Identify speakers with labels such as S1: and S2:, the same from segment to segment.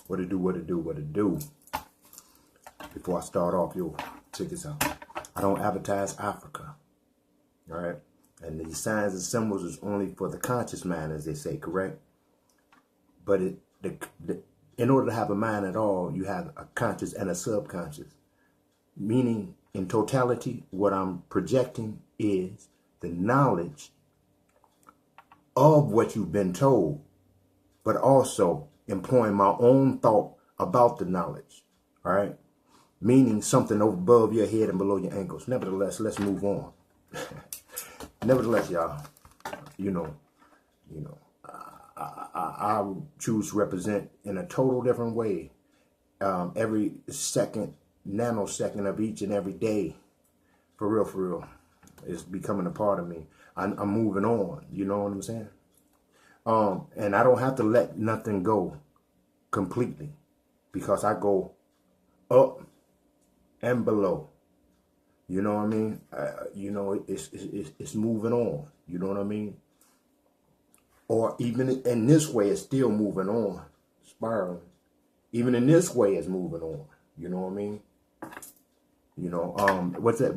S1: What it do, what it do, what it do. Before I start off, yo, check this out. I don't advertise Africa. All right? And these signs and symbols is only for the conscious mind, as they say, correct? But in order to have a mind at all, you have a conscious and a subconscious. Meaning, in totality, what I'm projecting is the knowledge of what you've been told, but also employing my own thought about the knowledge, all right? Meaning something above your head and below your ankles. Nevertheless, let's move on. Nevertheless, y'all, I choose to represent in a total different way every second, nanosecond of each and every day. For real. It's becoming a part of me. I'm moving on. You know what I'm saying? And I don't have to let nothing go completely, because I go up and below. You know what I mean? It's moving on. You know what I mean? Or even in this way, it's still moving on, spiraling. Even in this way, it's moving on. You know what I mean? What's that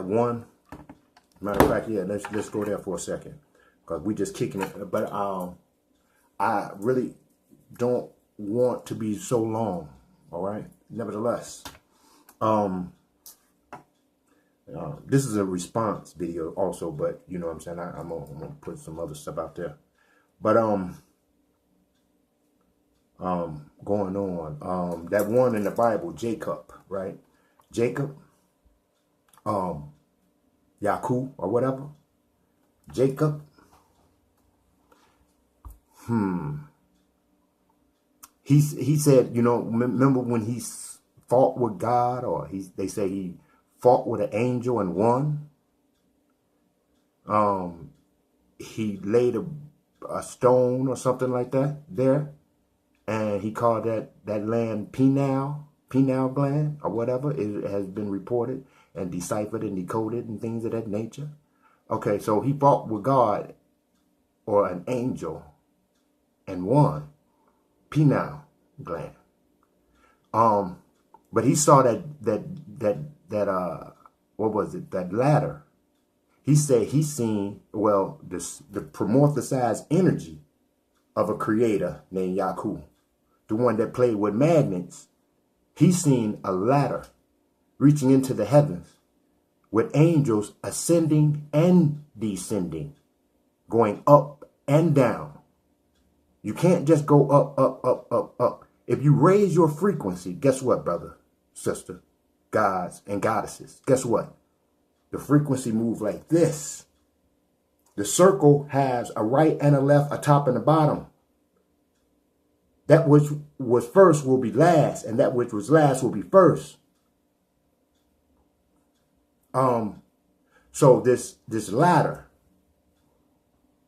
S1: one? Matter of fact, yeah, let's go there for a second, because we just kicking it. But I really don't want to be so long. All right. Nevertheless, this is a response video also, but you know what I'm saying? I'm gonna put some other stuff out there. But going on, that one in the Bible, Jacob, right? Jacob, Yaku or whatever. Jacob. He said, remember when he fought with God, or they say he fought with an angel and won. He laid a stone or something like that there, and he called that land pineal gland or whatever. It has been reported and deciphered and decoded and things of that nature. Okay, so he fought with God or an angel and won. Pineal gland. But he saw that what was it? That ladder. He said he seen, well, the promorphosized energy of a creator named Yaku, the one that played with magnets. He seen a ladder reaching into the heavens with angels ascending and descending, going up and down. You can't just go up, up, up, up, up. If you raise your frequency, guess what, brother, sister, gods and goddesses? Guess what? The frequency moves like this. The circle has a right and a left, a top and a bottom. That which was first will be last, and that which was last will be first. So this ladder,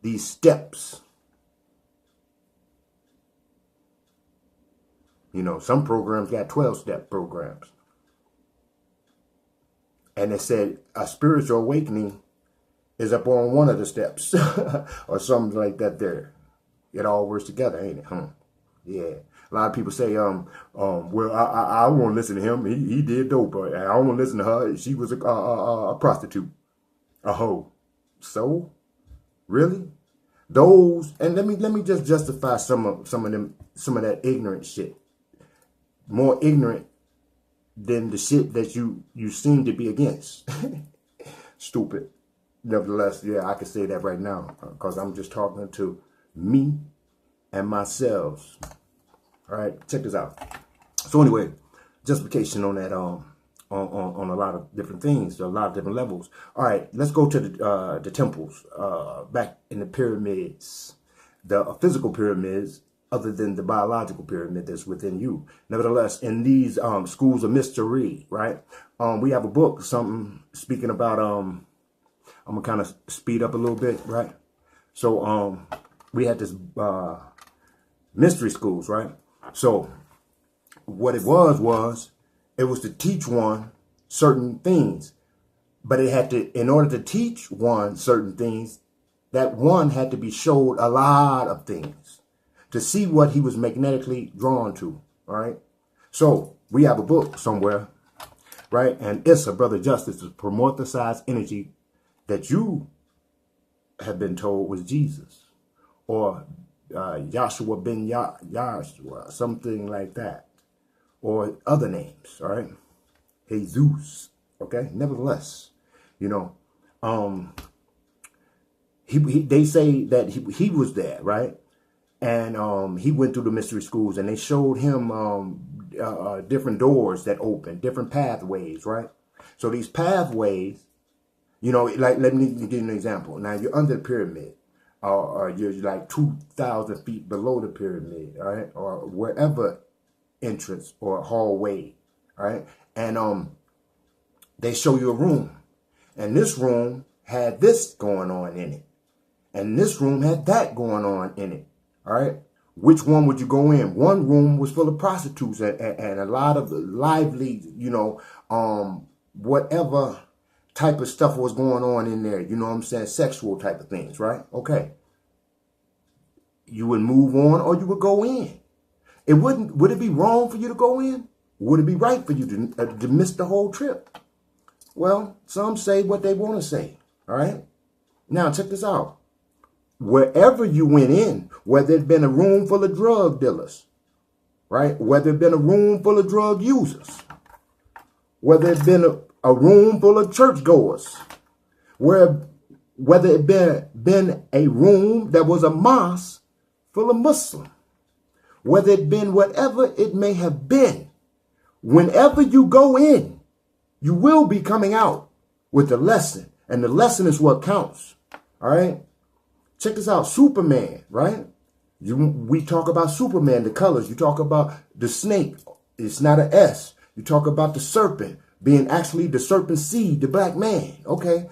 S1: these steps, some programs got 12-step programs. And it said a spiritual awakening is up on one of the steps or something like that there. It all works together, ain't it? Yeah. A lot of people say, well, I won't listen to him. He did dope. I don't want to listen to her. She was a prostitute, a hoe. So, really? Those, and let me just justify some of that ignorant shit. More ignorant than the shit that you seem to be against. Stupid. Nevertheless, yeah, I can say that right now, because I'm just talking to me and myself. All right, check this out. So anyway, justification on that, on a lot of different things, a lot of different levels. All right, let's go to the temples, back in the pyramids, the physical pyramids, other than the biological pyramid that's within you. Nevertheless, in these schools of mystery, right? We have a book, something speaking about, I'm gonna kind of speed up a little bit, right? So we had this mystery schools, right? So what it was to teach one certain things, but it had to, in order to teach one certain things, that one had to be showed a lot of things. to see what he was magnetically drawn to. All right. So we have a book somewhere, right? And it's a Brother Justice to promorthesize energy that you have been told was Jesus or Yahshua ben Yahshua, something like that, or other names. All right. Jesus. Okay. Nevertheless, you know, they say that he was there, right? And he went through the mystery schools, and they showed him different doors that open, different pathways, right? So these pathways, you know, like, let me give you an example. Now, you're under the pyramid, or you're like 2,000 feet below the pyramid, all right? Or wherever entrance or hallway, all right? And they show you a room. And this room had this going on in it. And this room had that going on in it. All right. Which one would you go in? One room was full of prostitutes and a lot of lively, you know, whatever type of stuff was going on in there. You know what I'm saying? Sexual type of things. Right. Okay. You would move on or you would go in. Would it be wrong for you to go in? Would it be right for you to miss the whole trip? Well, some say what they want to say. All right. Now, check this out. Wherever you went in, whether it been a room full of drug dealers, right? Whether it been a room full of drug users, whether it been a room full of churchgoers, whether it been a room that was a mosque full of Muslims, whether it been whatever it may have been, whenever you go in, you will be coming out with the lesson, and the lesson is what counts. All right. Check this out. Superman, right? We talk about Superman, the colors. You talk about the snake. It's not an S. You talk about the serpent being actually the serpent seed, the black man. Okay.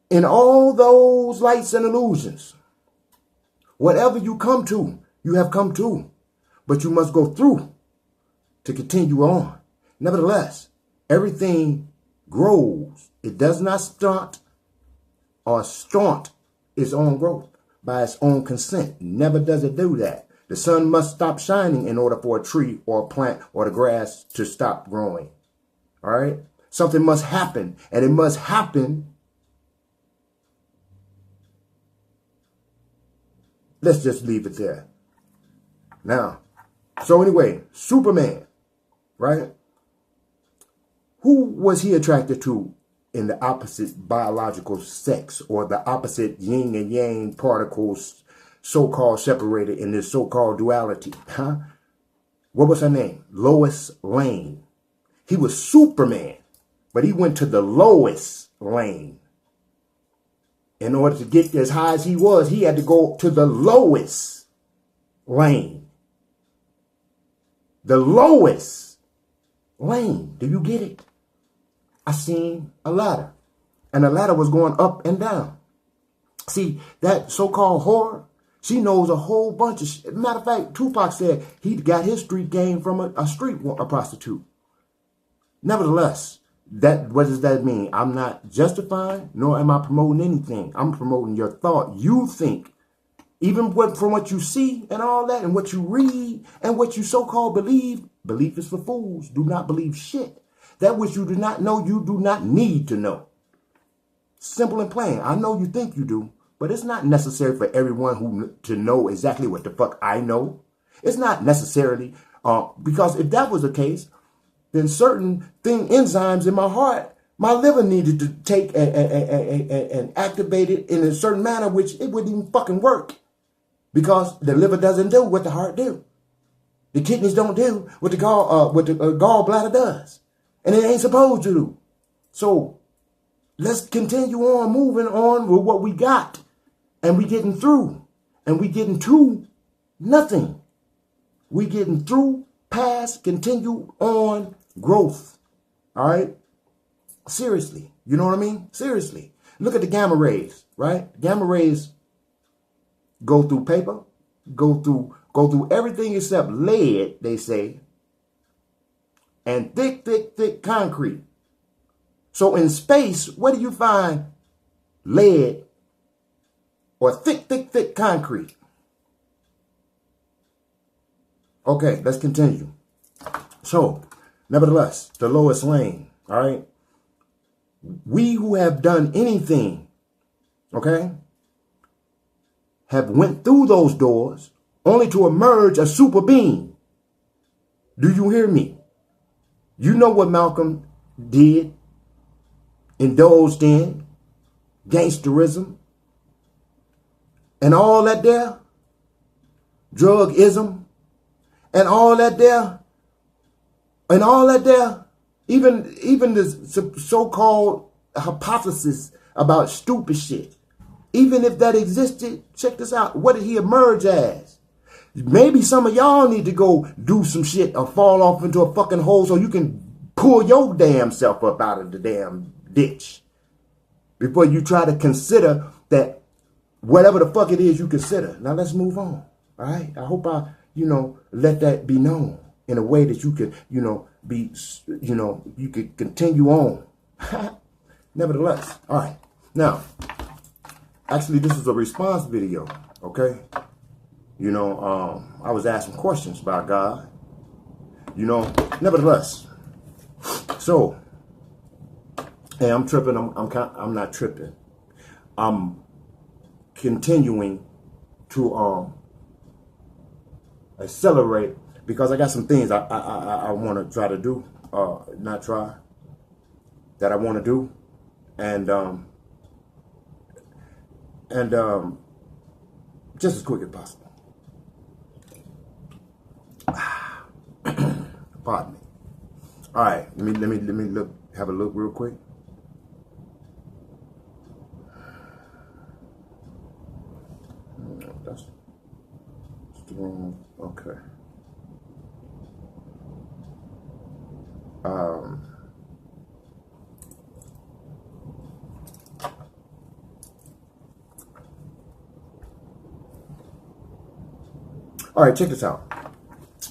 S1: In all those lights and illusions, whatever you come to, you have come to. But you must go through to continue on. Nevertheless, everything grows. It does not stunt or stunt its own growth by its own consent. Never does it do that. The sun must stop shining in order for a tree or a plant or the grass to stop growing. All right. Something must happen, and it must happen. Let's just leave it there. Now, so anyway, Superman, right? Who was he attracted to in the opposite biological sex, or the opposite yin and yang particles so-called separated in this so-called duality? Huh? What was her name? Lois Lane. He was Superman, but he went to the lowest lane. In order to get as high as he was, he had to go to the lowest lane. The lowest lane. Do you get it? I seen a ladder, and the ladder was going up and down. See, that so-called whore, she knows a whole bunch of shit. Matter of fact, Tupac said he got his street game from a prostitute. Nevertheless, what does that mean? I'm not justifying, nor am I promoting anything. I'm promoting your thought. You think, even from what you see and all that, and what you read, and what you so-called believe. Belief is for fools. Do not believe shit. That which you do not know, you do not need to know. Simple and plain. I know you think you do, but it's not necessary for everyone to know exactly what the fuck I know. It's not necessarily, because if that was the case, then certain enzymes in my heart, my liver needed to take and activate it in a certain manner, which it wouldn't even fucking work, because the liver doesn't do what the heart do. The kidneys don't do what the gallbladder does. And it ain't supposed to do. So let's continue on moving on with what we got. And we getting through. And we getting to nothing. We getting through, past, continue on growth. All right? Seriously. You know what I mean? Seriously. Look at the gamma rays, right? Gamma rays go through paper, go through everything except lead, they say, and thick concrete. So in space, where do you find lead or thick concrete? Okay, let's continue. So, nevertheless, the Lois Lane, all right? We who have done anything, okay, have went through those doors only to emerge a super being. Do you hear me? You know what Malcolm did, indulged in, gangsterism, and all that there, drugism, and all that there, even the so-called hypothesis about stupid shit. Even if that existed, check this out. What did he emerge as? Maybe some of y'all need to go do some shit or fall off into a fucking hole so you can pull your damn self up out of the damn ditch before you try to consider that whatever the fuck it is you consider. Now let's move on. All right. I hope I, let that be known in a way that you could, you could continue on. Nevertheless. All right. Now, actually, this is a response video. Okay. I was asking questions about God. Nevertheless. So, hey, I'm tripping. I'm not tripping. I'm continuing to accelerate because I got some things I want to try to do, that I want to do, and just as quick as possible. Pardon me. All right, let me have a look real quick. That's the wrong. Okay. All right, check this out.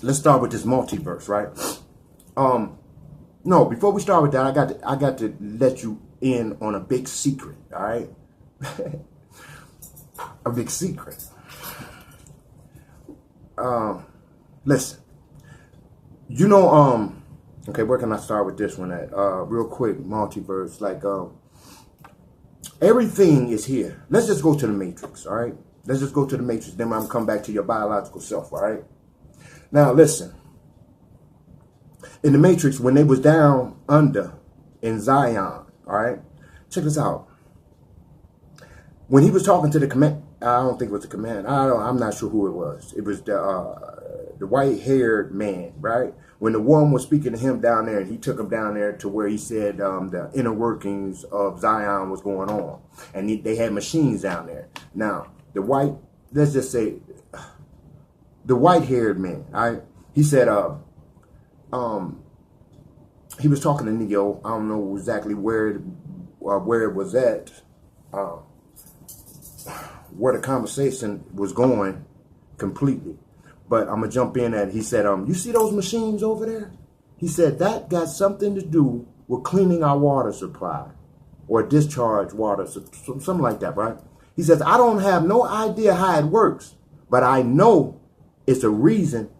S1: Let's start with this multiverse, right? No, before we start with that, I got to let you in on a big secret, all right? A big secret. Listen. Okay, where can I start with this one at? Real quick, multiverse. Like, everything is here. Let's just go to the Matrix, all right? Let's just go to the Matrix. Then I'm going to come back to your biological self, all right? Now, listen. In the Matrix, when they was down under in Zion, all right? Check this out. When he was talking to the command, I don't think it was the command. I'm not sure who it was. It was the white-haired man, right? When the one was speaking to him down there, and he took him down there to where he said the inner workings of Zion was going on. And they had machines down there. Now, let's just say, the white-haired man, all right? He said, he was talking to Neo. I don't know exactly where it was at, where the conversation was going completely. But I'm going to jump in at, he said, you see those machines over there? He said, that got something to do with cleaning our water supply or discharge water, something like that, right? He says, I don't have no idea how it works, but I know it's a reason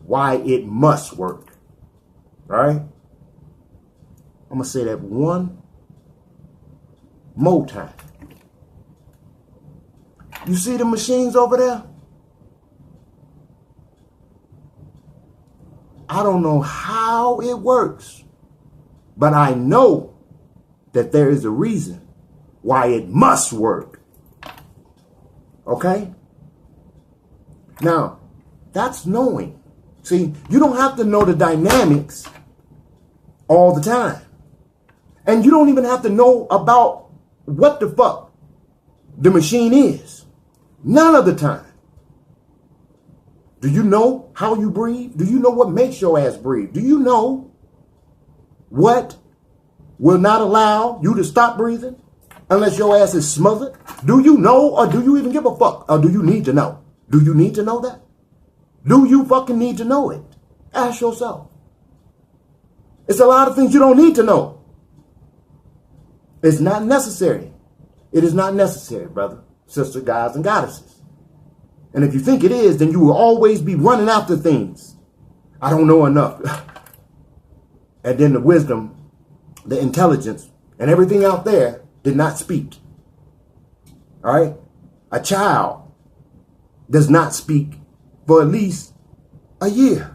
S1: why it must work. All right? I'm going to say that one more time. You see the machines over there? I don't know how it works, but I know that there is a reason why it must work. Okay? Now, that's knowing. See, you don't have to know the dynamics all the time. And you don't even have to know about what the fuck the machine is. None of the time. Do you know how you breathe? Do you know what makes your ass breathe? Do you know what will not allow you to stop breathing unless your ass is smothered? Do you know, or do you even give a fuck? Or do you need to know? Do you need to know that? Do you fucking need to know it? Ask yourself. It's a lot of things you don't need to know. It's not necessary. It is not necessary, brother, sister, guys, and goddesses. And if you think it is, then you will always be running after things I don't know enough. And then the wisdom, the intelligence, and everything out there did not speak. All right? A child does not speak for at least a year.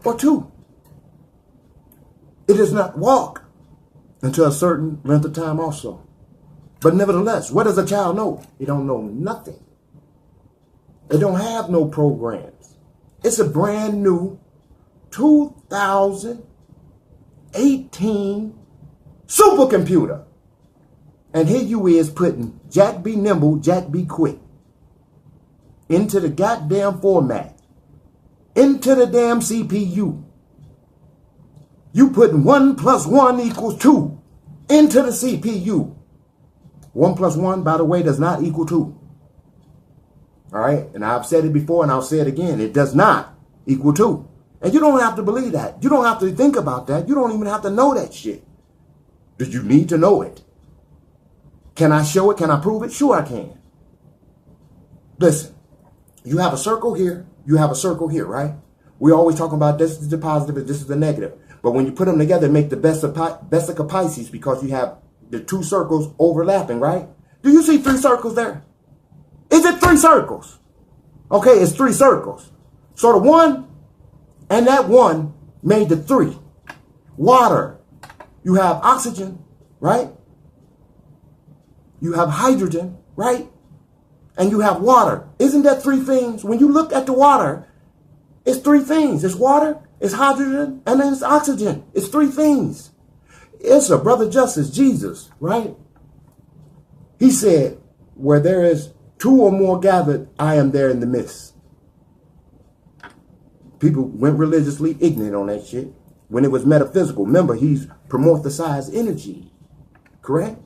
S1: Or two. It does not walk until a certain length of time also. But nevertheless, what does a child know? It don't know nothing. It don't have no programs. It's a brand new 2018 supercomputer. And here you is putting Jack be nimble, Jack be quick into the goddamn format, into the damn CPU. You putting 1 + 1 = 2 into the CPU. 1 + 1, by the way, does not equal 2. All right? And I've said it before and I'll say it again. It does not equal 2. And you don't have to believe that. You don't have to think about that. You don't even have to know that shit. Do you need to know it? Can I show it? Can I prove it? Sure I can. Listen, you have a circle here. You have a circle here, right? We're always talking about this is the positive and this is the negative. But when you put them together, make the best of Pisces because you have the two circles overlapping, right? Do you see 3 circles there? Is it 3 circles? Okay, it's 3 circles. So the 1 and that 1 made the 3. Water. You have oxygen, right? You have hydrogen, right? And you have water. Isn't that 3 things? When you look at the water, it's 3 things. It's water, it's hydrogen, and then it's oxygen. It's 3 things. It's a brother justice, Jesus, right? He said, where there is 2 or more gathered, I am there in the midst. People went religiously ignorant on that shit. When it was metaphysical, remember, he's promorphosized energy. Correct?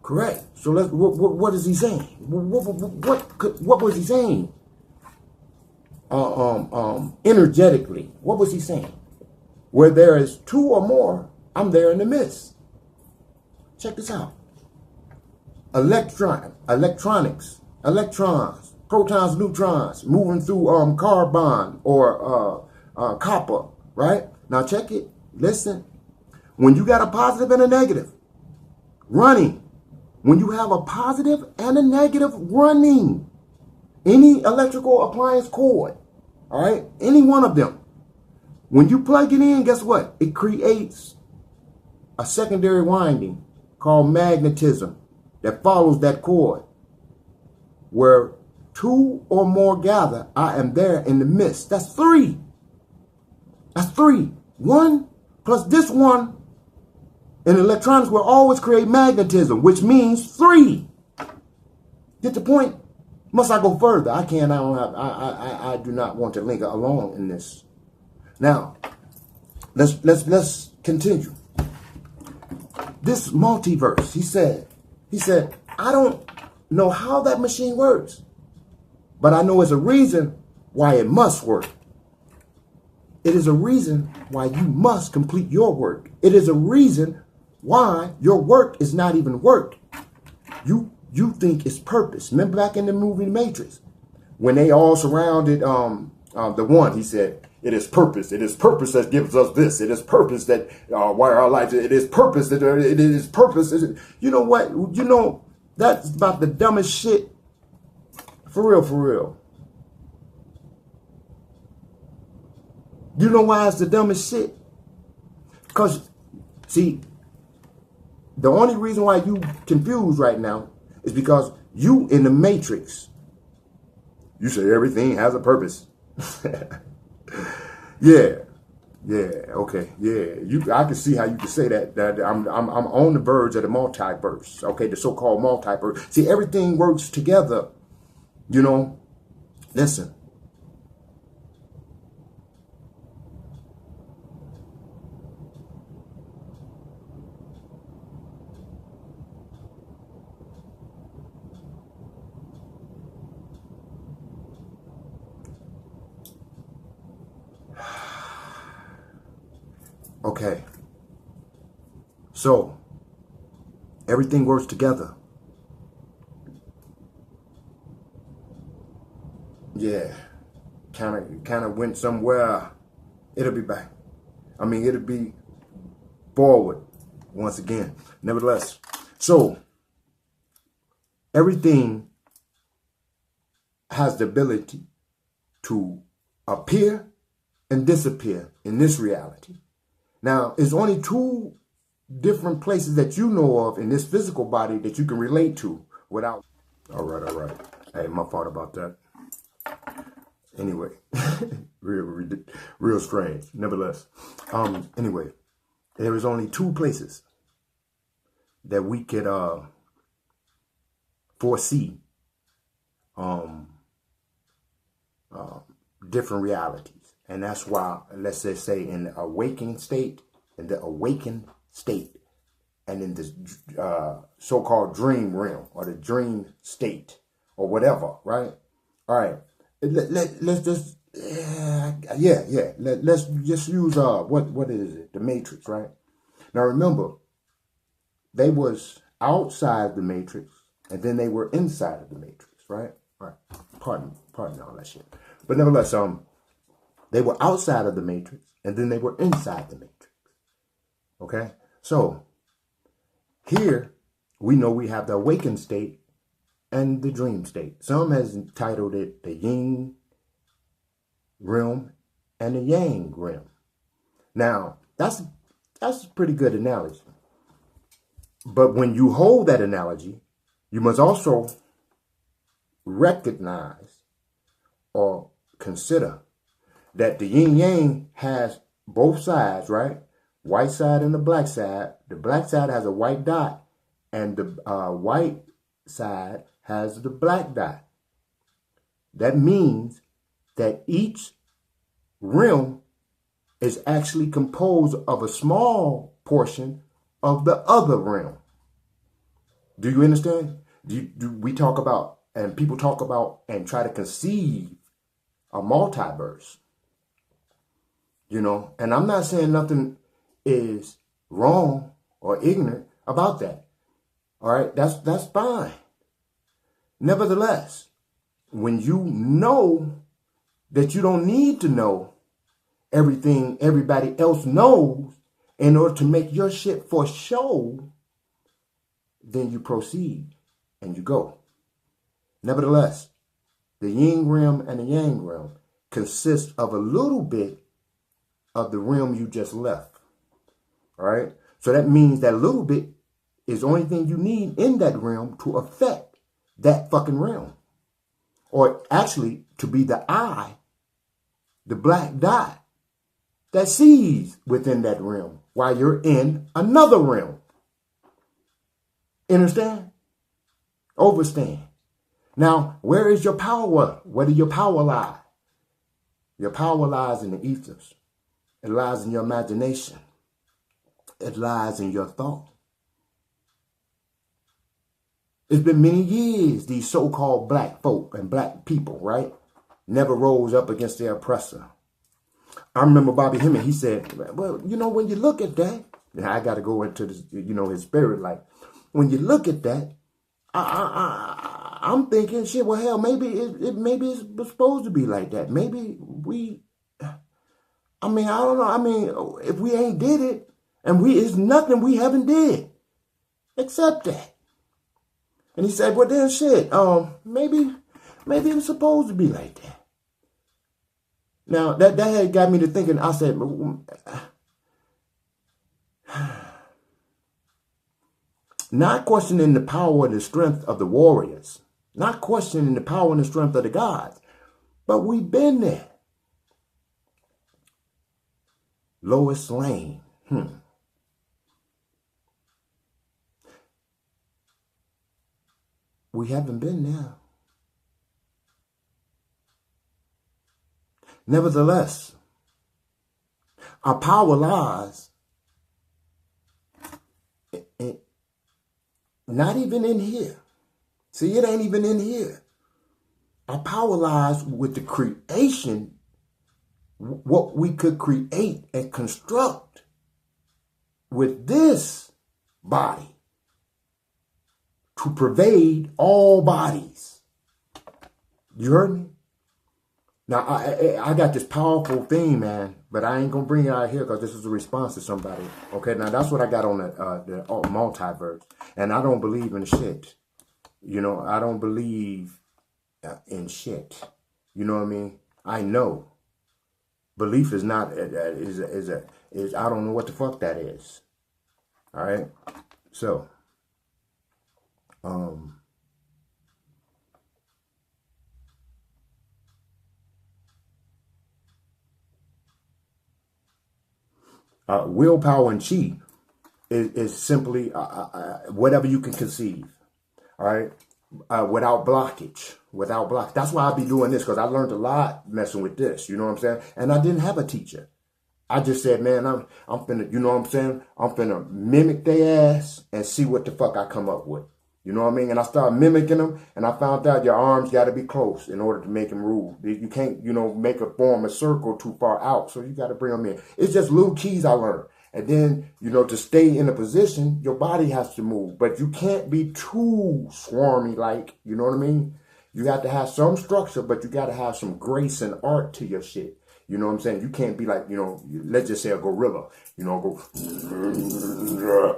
S1: Correct. So what is he saying? What was he saying? Energetically, what was he saying? Where there is 2 or more, I'm there in the midst. Check this out. Electronics, electrons, protons, neutrons, moving through carbon or copper, right? Now check it. Listen. When you got a positive and a negative running, when you have a positive and a negative running, any electrical appliance cord, all right, any one of them, when you plug it in, guess what? It creates a secondary winding called magnetism that follows that cord. Where 2 or more gather, I am there in the midst. That's 3. That's 3. 1 plus this 1 in electronics will always create magnetism, which means 3. Get the point? Must I go further? I can't. I don't have. I do not want to linger along in this. Now, let's continue. This multiverse. He said, I don't know how that machine works, but I know it's a reason why it must work. It is a reason why you must complete your work. It is a reason why your work is not even work. You think it's purpose. Remember back in the movie Matrix, when they all surrounded the one, he said, it is purpose. It is purpose that gives us this. It is purpose that why our lives. It is purpose that it is purpose. You know what? You know, that's about the dumbest shit. For real, for real. You know why it's the dumbest shit? Because, see, the only reason why you confused right now is because you in the Matrix. You say everything has a purpose. Yeah, okay, yeah. I can see how you can say that. That I'm on the verge of the multiverse. Okay, the so-called multiverse. See, everything works together. You know, listen. Okay, so everything works together. kind of went somewhere, it'll be back. I mean, it'll be forward once again. Nevertheless, so everything has the ability to appear and disappear in this reality. Now, it's only two different places that you know of in this physical body that you can relate to without. All right. Hey, my fault about that. Anyway, real strange. Nevertheless, anyway, there is only two places that we could foresee different realities. And that's why, let's just say in the awakened state, and in the so-called dream realm or the dream state or whatever, right? All right. Let's just, let's just use, what is it? The Matrix, right? Now remember, they was outside the Matrix and then they were inside of the Matrix, right? All right. Pardon all that shit. But nevertheless, they were outside of the Matrix and then they were inside the Matrix. Okay? So, here, we know we have the awakened state and the dream state. Some has titled it the yin realm and the yang realm. Now, that's a pretty good analogy. But when you hold that analogy, you must also recognize or consider that the yin yang has both sides, right? White side and the black side. The black side has a white dot, and the white side has the black dot. That means that each realm is actually composed of a small portion of the other realm. Do you understand? Do we talk about, and people talk about and try to conceive a multiverse? You know, and I'm not saying nothing is wrong or ignorant about that. All right, that's fine. Nevertheless, when you know that you don't need to know everything everybody else knows in order to make your shit for show, then you proceed and you go. Nevertheless, the yin realm and the yang realm consist of a little bit of the realm you just left. All right. So that means that little bit is the only thing you need in that realm to affect that fucking realm. Or actually to be the eye, the black dot that sees within that realm while you're in another realm. Understand? Overstand. Now, where is your power? Where does your power lie? Your power lies in the ethers. It lies in your imagination. It lies in your thought. It's been many years these so-called black folk and black people, right, never rose up against their oppressor. I remember Bobby Hemming, he said, well, you know, when you look at that, and I got to go into this, you know, his spirit, like, when you look at that, I'm thinking, shit, well, hell, maybe it's supposed to be like that. Maybe I don't know. I mean, if we ain't did it, and it's nothing we haven't did, except that. And he said, well, then shit, maybe it's supposed to be like that. Now, that had got me to thinking, I said, not questioning the power and the strength of the warriors, not questioning the power and the strength of the gods, but we've been there. Lois Lane. We haven't been there. Nevertheless, our power lies not even in here. See, it ain't even in here. Our power lies with the creation, what we could create and construct with this body to pervade all bodies. You heard me? Now, I got this powerful thing, man, but I ain't going to bring it out here because this is a response to somebody. Okay, now that's what I got on the multiverse. And I don't believe in shit. You know, I don't believe in shit. You know what I mean? I know. Belief is not, is I don't know what the fuck that is. All right? So, willpower and chi is simply whatever you can conceive. All right? Without blockage. Without block. That's why I be doing this, because I learned a lot messing with this. You know what I'm saying? And I didn't have a teacher. I just said, man, I'm finna, you know what I'm saying? I'm finna mimic their ass and see what the fuck I come up with. You know what I mean? And I started mimicking them, and I found out your arms got to be close in order to make them move. You can't, you know, form a circle too far out, so you got to bring them in. It's just little keys I learned. And then, you know, to stay in a position, your body has to move. But you can't be too swarmy, like, you know what I mean? You got to have some structure, but you got to have some grace and art to your shit. You know what I'm saying? You can't be like, you know, let's just say a gorilla, you know, go,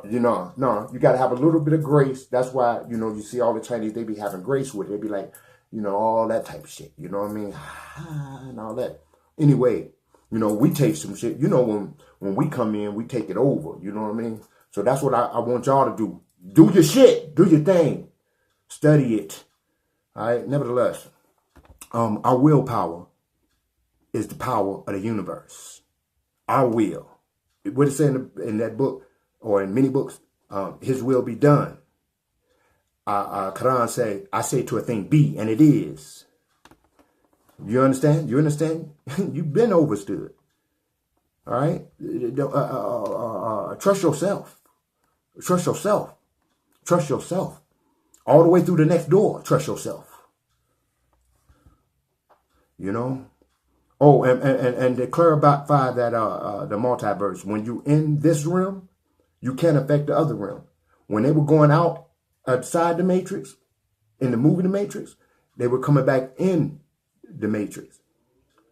S1: you know, no, you got to have a little bit of grace. That's why, you know, you see all the Chinese, they be having grace with it. They be like, you know, all that type of shit. You know what I mean? And all that. Anyway, you know, we take some shit. You know, when we come in, we take it over. You know what I mean? So that's what I want y'all to do. Do your shit. Do your thing. Study it. All right. Nevertheless, our willpower is the power of the universe. Our will. What it say in that book, or in many books, his will be done. Quran say, I say to a thing, be, and it is. You understand? You understand? You've been overstood. All right? Trust yourself. Trust yourself. Trust yourself. All the way through the next door, trust yourself. You know? Oh, and to clarify that the multiverse, when you in this realm, you can't affect the other realm. When they were going out outside the Matrix, in the movie The Matrix, they were coming back in the Matrix.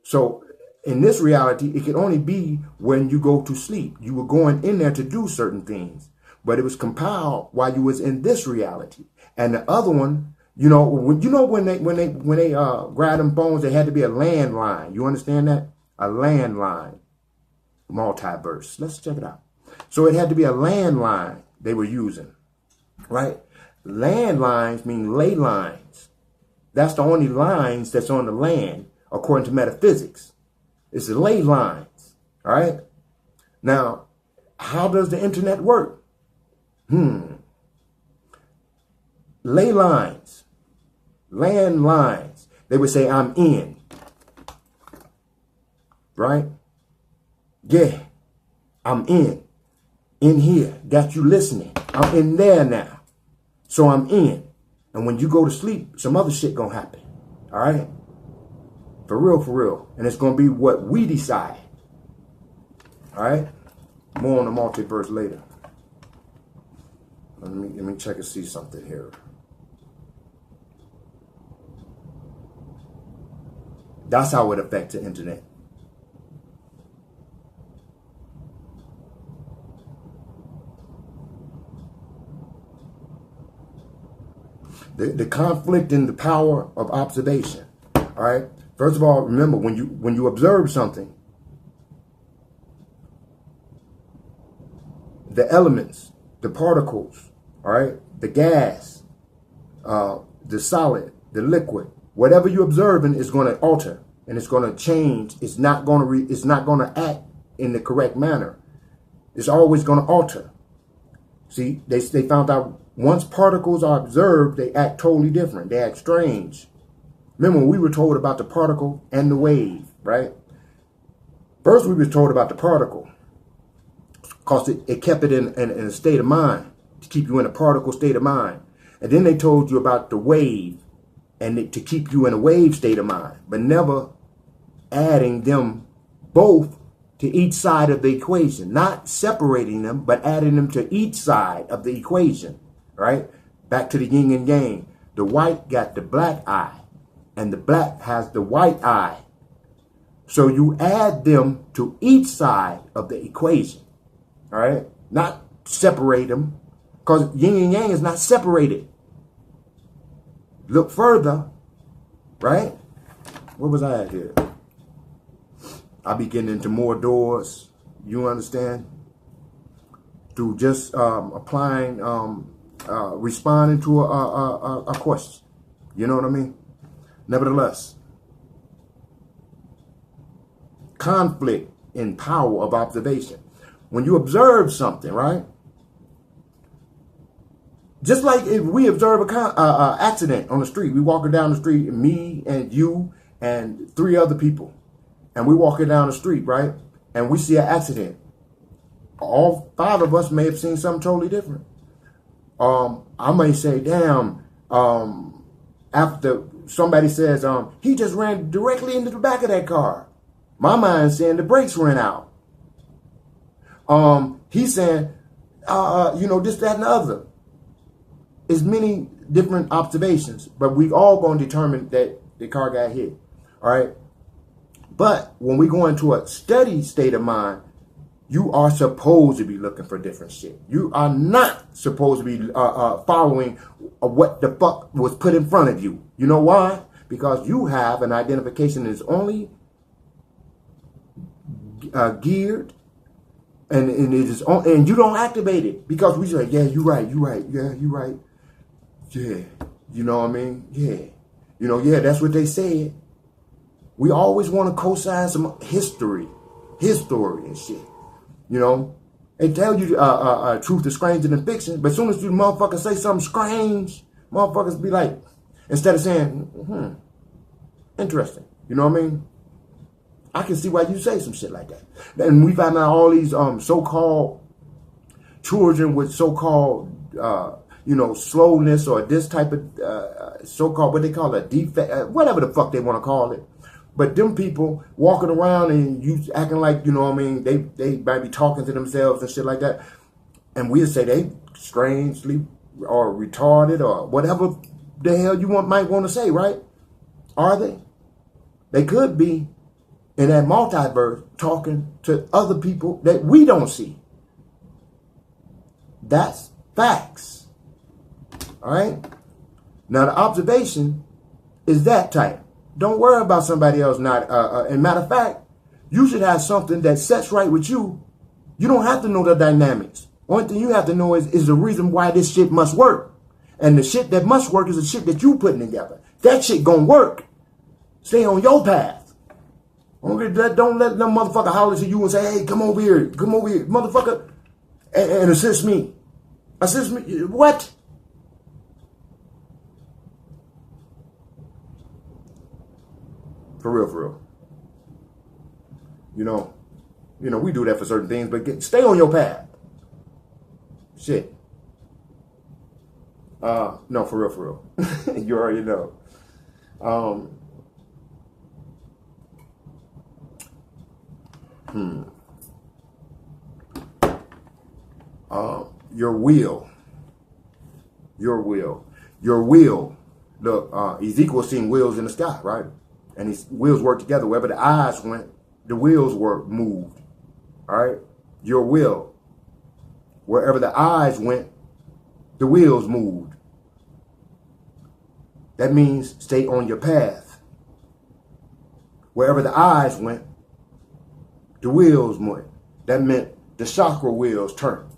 S1: So in this reality, it could only be when you go to sleep. You were going in there to do certain things, but it was compiled while you was in this reality. And the other one, you know when they grabbed them phones, they had to be a landline. You understand that? A landline. Multiverse. Let's check it out. So it had to be a landline they were using, right? Landlines mean ley lines. That's the only lines that's on the land, according to metaphysics. It's the ley lines, all right? Now, how does the internet work? Ley lines, landlines. They would say, I'm in, right? Yeah, I'm in here, got you listening. I'm in there now, so I'm in. And when you go to sleep, some other shit gonna happen, all right? For real. And it's gonna be what we decide, all right? More on the multiverse later. Let me check and see something here. That's how it affects the internet. The conflict in the power of observation. All right. First of all, remember when you observe something, the elements, the particles, all right, the gas, the solid, the liquid, whatever you're observing is going to alter and it's going to change. It's not going to act in the correct manner. It's always going to alter. See, they found out once particles are observed, they act totally different. They act strange. Remember when we were told about the particle and the wave, right? First we were told about the particle because it kept it in a state of mind, to keep you in a particle state of mind. And then they told you about the wave and to keep you in a wave state of mind, but never adding them both to each side of the equation, not separating them, but adding them to each side of the equation, right? Back to the yin and yang. The white got the black eye, and the black has the white eye. So you add them to each side of the equation. All right? Not separate them. Because yin and yang is not separated. Look further. Right? Where was I at here? I'll be getting into more doors. You understand? Through just applying, responding to a question. You know what I mean? Nevertheless, conflict in power of observation. When you observe something, right? Just like if we observe a accident on the street, we walking down the street, me and you and 3 other people, and we walking down the street, right? And we see an accident. All 5 of us may have seen something totally different. I may say, damn, after somebody says, he just ran directly into the back of that car. My mind's saying the brakes ran out. He's saying, this, that, and the other. It's many different observations, but we all going to determine that the car got hit. All right. But when we go into a steady state of mind, you are supposed to be looking for different shit. You are not supposed to be following what the fuck was put in front of you. You know why? Because you have an identification that is only geared, and it is on, and you don't activate it because we say, yeah, you're right, yeah, you're right, yeah, you know what I mean, yeah, yeah, that's what they said. We always want to co-sign some history and shit. They tell you truth is stranger than fiction, but as soon as you motherfuckers say something strange, motherfuckers be like, instead of saying, interesting, you know what I mean? I can see why you say some shit like that. And we find out all these so-called children with so-called, slowness or this type of so-called, what they call a defect, whatever the fuck they want to call it. But them people walking around and you acting like, you know what I mean, they might be talking to themselves and shit like that. And we'll say they strangely or retarded or whatever the hell you might want to say, right? Are they? They could be in that multiverse talking to other people that we don't see. That's facts. All right? Now, the observation is that type. Don't worry about somebody else not. And matter of fact, you should have something that sets right with you. You don't have to know the dynamics. Only thing you have to know is the reason why this shit must work. And the shit that must work is the shit that you putting together. That shit gonna work. Stay on your path. Don't let them motherfucker holler to you and say, hey, come over here, motherfucker, and assist me. Assist me? What? For real. We do that for certain things, but stay on your path. Shit. No, for real. You already know. Your will. Look, Ezekiel seen wheels in the sky, right? And these wheels work together. Wherever the eyes went, the wheels were moved. All right? Your will. Wherever the eyes went, the wheels moved. That means stay on your path. Wherever the eyes went, the wheels went. That meant the chakra wheels turned.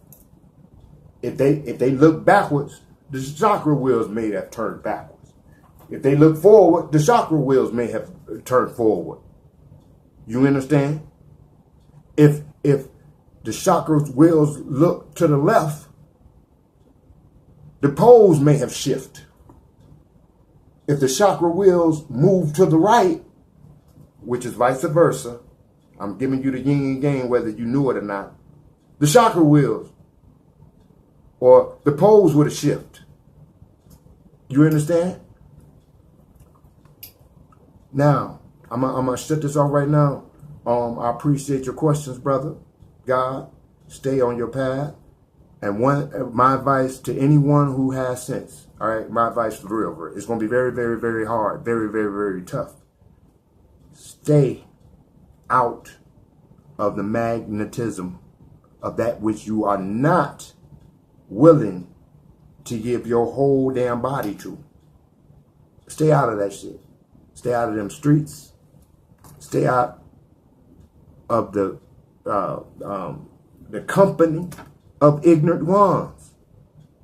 S1: If they look backwards, the chakra wheels may have turned backwards. If they look forward, the chakra wheels may have turned forward. You understand? If the chakra wheels look to the left, the poles may have shifted. If the chakra wheels move to the right, which is vice versa, I'm giving you the yin and yang whether you knew it or not, the chakra wheels or the poles would have shifted. You understand? Now, I'm going to shut this off right now. I appreciate your questions, brother. God, stay on your path. And my advice to anyone who has sense, all right, my advice for real, it's going to be very, very, very hard, very, very, very tough. Stay out of the magnetism of that which you are not willing to give your whole damn body to. Stay out of that shit. Stay out of them streets. Stay out of the company of ignorant ones.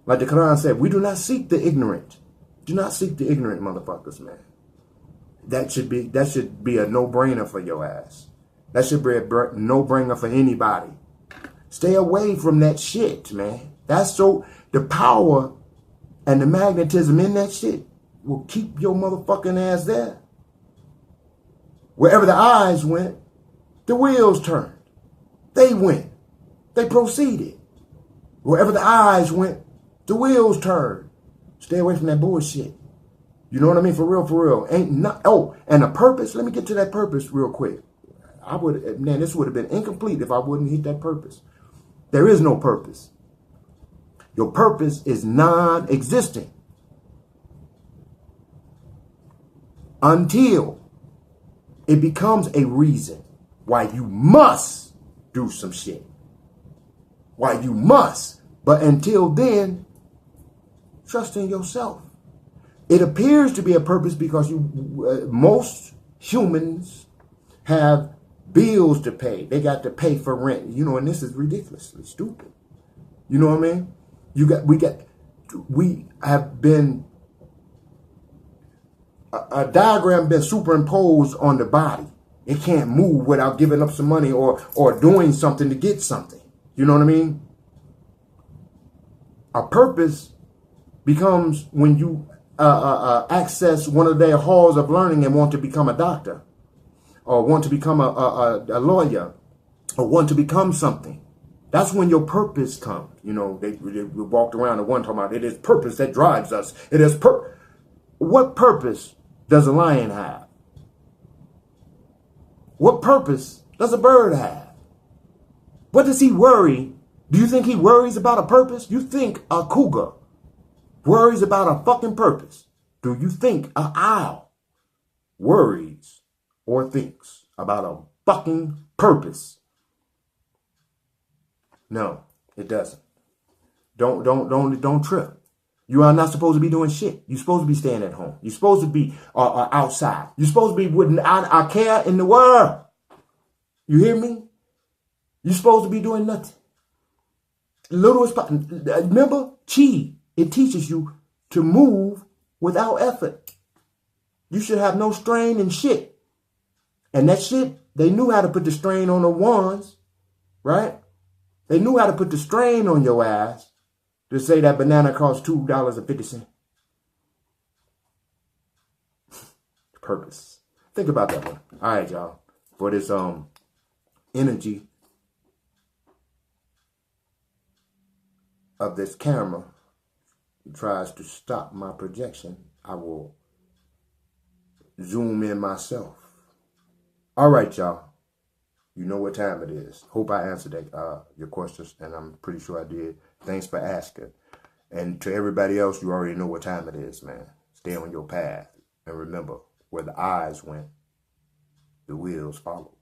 S1: Like the Quran said, we do not seek the ignorant. Do not seek the ignorant motherfuckers, man. That should be a no-brainer for your ass. That should be a no-brainer for anybody. Stay away from that shit, man. That's so, the power and the magnetism in that shit will keep your motherfucking ass there. Wherever the eyes went, the wheels turned. They went. They proceeded. Wherever the eyes went, the wheels turned. Stay away from that bullshit. You know what I mean? For real. Ain't not. Oh, and a purpose. Let me get to that purpose real quick. This would have been incomplete if I wouldn't hit that purpose. There is no purpose. Your purpose is non-existent until it becomes a reason why you must do some shit. Why you must. But until then, trust in yourself. It appears to be a purpose because most humans have bills to pay. They got to pay for rent. You know, and this is ridiculously stupid. You know what I mean? We have been, a diagram been superimposed on the body. It can't move without giving up some money or doing something to get something. You know what I mean? A purpose becomes when you access one of their halls of learning and want to become a doctor, or want to become a lawyer, or want to become something. That's when your purpose comes. You know, they walked around and one talking about it is purpose that drives us. It is What purpose does a lion have? What purpose does a bird have? What does he worry? Do you think he worries about a purpose? You think a cougar worries about a fucking purpose? Do you think an owl worries or thinks about a fucking purpose? No, it doesn't. Don't trip. You are not supposed to be doing shit. You're supposed to be staying at home. You're supposed to be outside. You're supposed to be without a care in the world. You hear me? You're supposed to be doing nothing. Remember, Chi, it teaches you to move without effort. You should have no strain and shit. And that shit, they knew how to put the strain on the ones, right? They knew how to put the strain on your ass to say that banana costs $2.50. Purpose. Think about that one. All right, y'all. For this energy of this camera tries to stop my projection, I will zoom in myself. All right, y'all. You know what time it is. Hope I answered your questions, and I'm pretty sure I did. Thanks for asking. And to everybody else, you already know what time it is, man. Stay on your path. And remember, where the eyes went, the wheels followed.